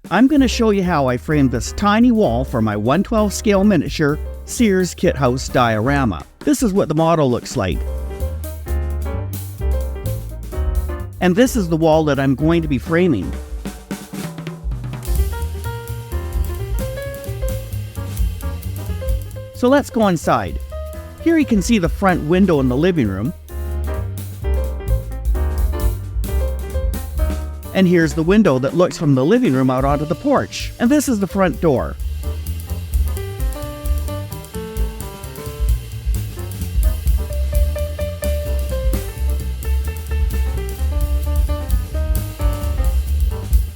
I'm going to show you how I framed this tiny wall for my 1/12 scale miniature Sears kit house diorama. This is what the model looks like. And this is the wall that I'm going to be framing. So let's go inside. Here you can see the front window in the living room. And here's the window that looks from the living room out onto the porch. And this is the front door.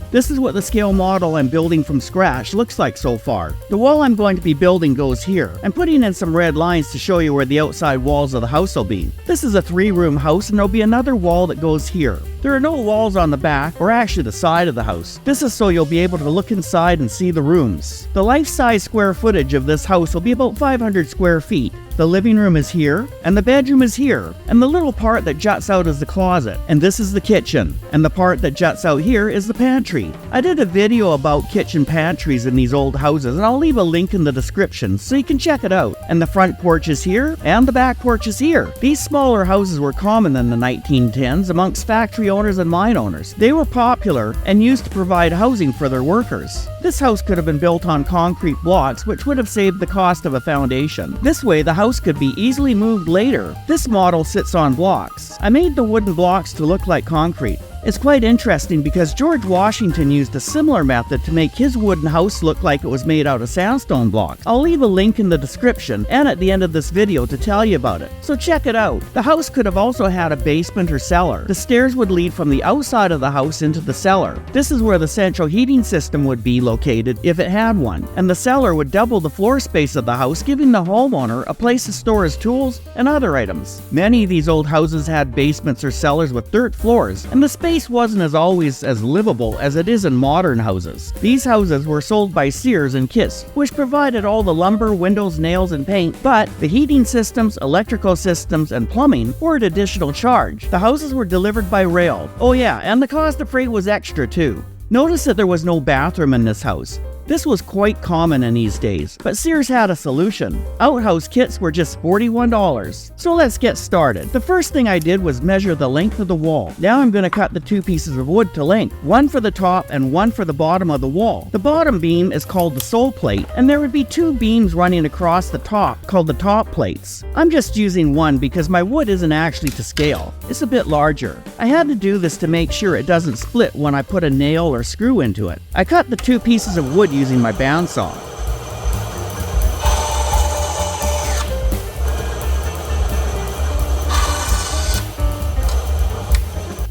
This is what the scale model I'm building from scratch looks like so far. The wall I'm going to be building goes here. I'm putting in some red lines to show you where the outside walls of the house will be. This is a 3-room house and there'll be another wall that goes here. There are no walls on the back or actually the side of the house. This is so you'll be able to look inside and see the rooms. The life-size square footage of this house will be about 500 square feet. The living room is here, and the bedroom is here, and the little part that juts out is the closet, and this is the kitchen, and the part that juts out here is the pantry. I did a video about kitchen pantries in these old houses, and I'll leave a link in the description so you can check it out. And the front porch is here, and the back porch is here. These smaller houses were common in the 1910s amongst factory owners and mine owners. They were popular and used to provide housing for their workers. This house could have been built on concrete blocks, which would have saved the cost of a foundation. This way, the house could be easily moved later. This model sits on blocks. I made the wooden blocks to look like concrete. It's quite interesting because George Washington used a similar method to make his wooden house look like it was made out of sandstone blocks. I'll leave a link in the description and at the end of this video to tell you about it, so check it out. The house could have also had a basement or cellar. The stairs would lead from the outside of the house into the cellar. This is where the central heating system would be located if it had one, and the cellar would double the floor space of the house, giving the homeowner a place to store his tools and other items. Many of these old houses had basements or cellars with dirt floors, and the space wasn't always as livable as it is in modern houses. These houses were sold by Sears and kits, which provided all the lumber, windows, nails, and paint, but the heating systems, electrical systems, and plumbing were at additional charge. The houses were delivered by rail. Oh yeah, and the cost of freight was extra too. Notice that there was no bathroom in this house. This was quite common in these days, but Sears had a solution. Outhouse kits were just $41. So let's get started. The first thing I did was measure the length of the wall. Now I'm going to cut the 2 pieces of wood to length, one for the top and one for the bottom of the wall. The bottom beam is called the sole plate, and there would be 2 beams running across the top called the top plates. I'm just using one because my wood isn't actually to scale. It's a bit larger. I had to do this to make sure it doesn't split when I put a nail or screw into it. I cut the 2 pieces of wood using my bandsaw.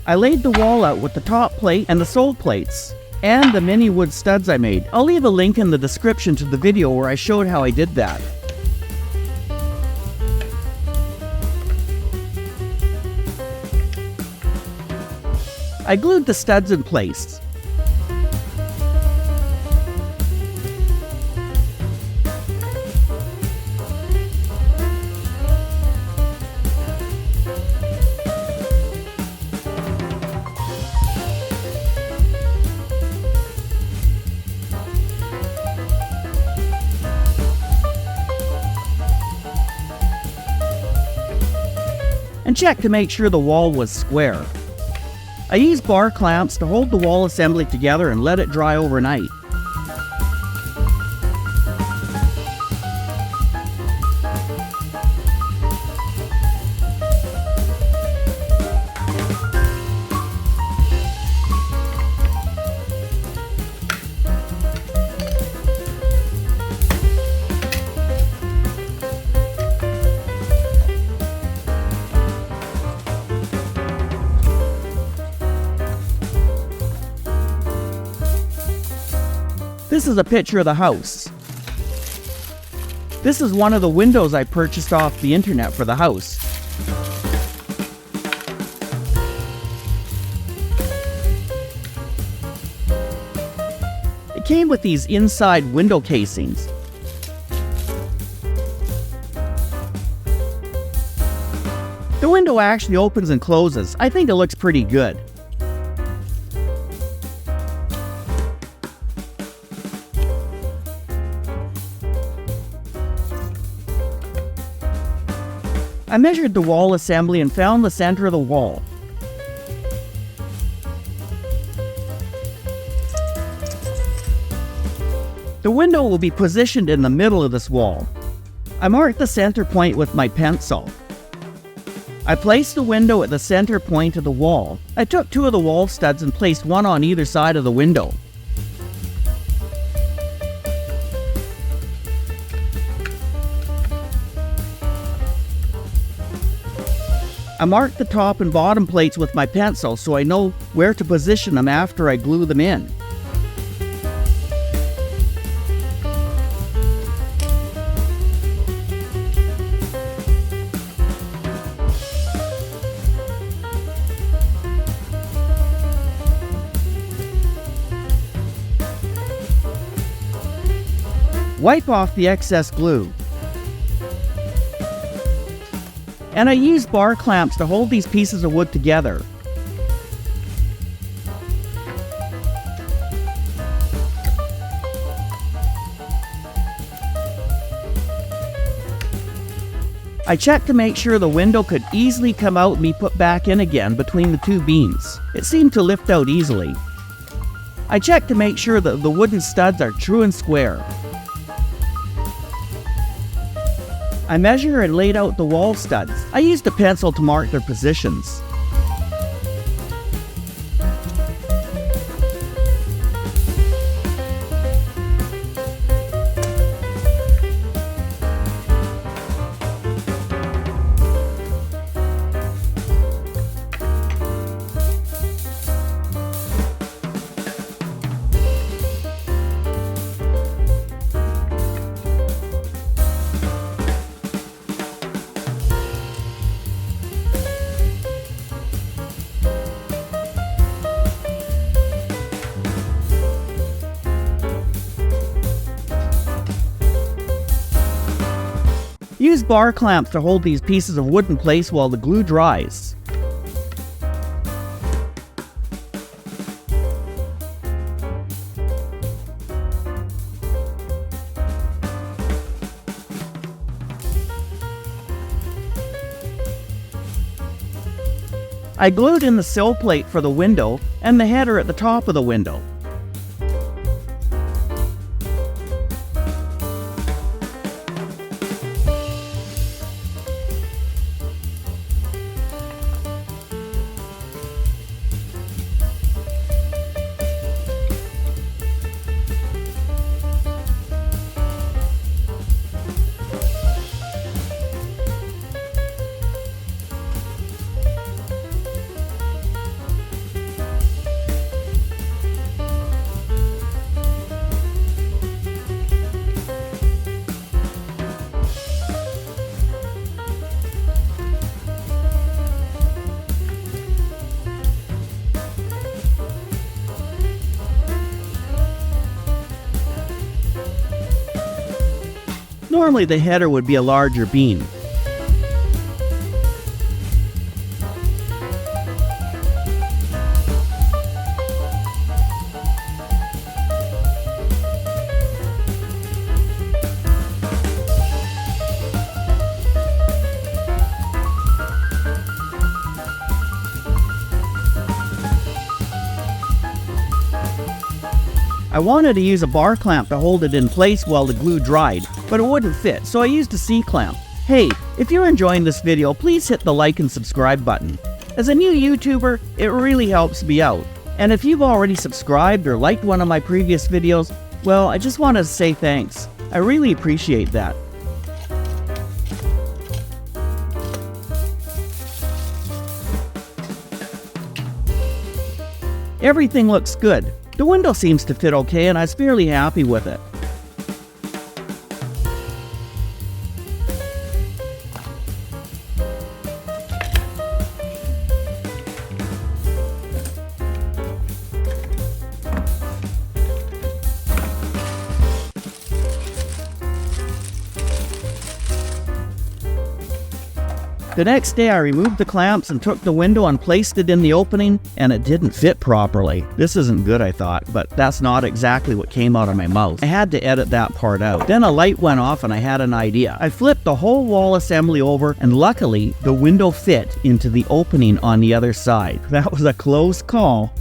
I laid the wall out with the top plate and the sole plates, and the mini wood studs I made. I'll leave a link in the description to the video where I showed how I did that. I glued the studs in place. And check to make sure the wall was square. I used bar clamps to hold the wall assembly together and let it dry overnight. This is a picture of the house. This is one of the windows I purchased off the internet for the house. It came with these inside window casings. The window actually opens and closes. I think it looks pretty good. I measured the wall assembly and found the center of the wall. The window will be positioned in the middle of this wall. I marked the center point with my pencil. I placed the window at the center point of the wall. I took 2 of the wall studs and placed one on either side of the window. I marked the top and bottom plates with my pencil so I know where to position them after I glue them in. Wipe off the excess glue. And I used bar clamps to hold these pieces of wood together. I checked to make sure the window could easily come out and be put back in again between the 2 beams. It seemed to lift out easily. I checked to make sure that the wooden studs are true and square. I measured and laid out the wall studs. I used a pencil to mark their positions. Use bar clamps to hold these pieces of wood in place while the glue dries. I glued in the sill plate for the window and the header at the top of the window. Normally the header would be a larger beam. I wanted to use a bar clamp to hold it in place while the glue dried, but it wouldn't fit, so I used a C-clamp. Hey, if you're enjoying this video, please hit the like and subscribe button. As a new YouTuber, it really helps me out. And if you've already subscribed or liked one of my previous videos, well, I just wanted to say thanks. I really appreciate that. Everything looks good. The window seems to fit okay, and I was fairly happy with it. The next day I removed the clamps and took the window and placed it in the opening, and it didn't fit properly. This isn't good, I thought, but that's not exactly what came out of my mouth. I had to edit that part out. Then a light went off and I had an idea. I flipped the whole wall assembly over, and luckily the window fit into the opening on the other side. That was a close call.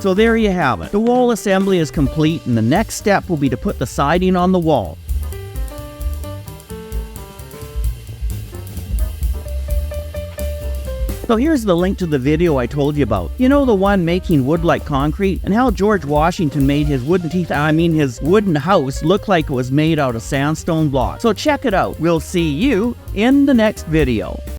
So there you have it. The wall assembly is complete, and the next step will be to put the siding on the wall. So here's the link to the video I told you about. You know, the one making wood like concrete, and how George Washington made his his wooden house look like it was made out of sandstone blocks. So check it out. We'll see you in the next video.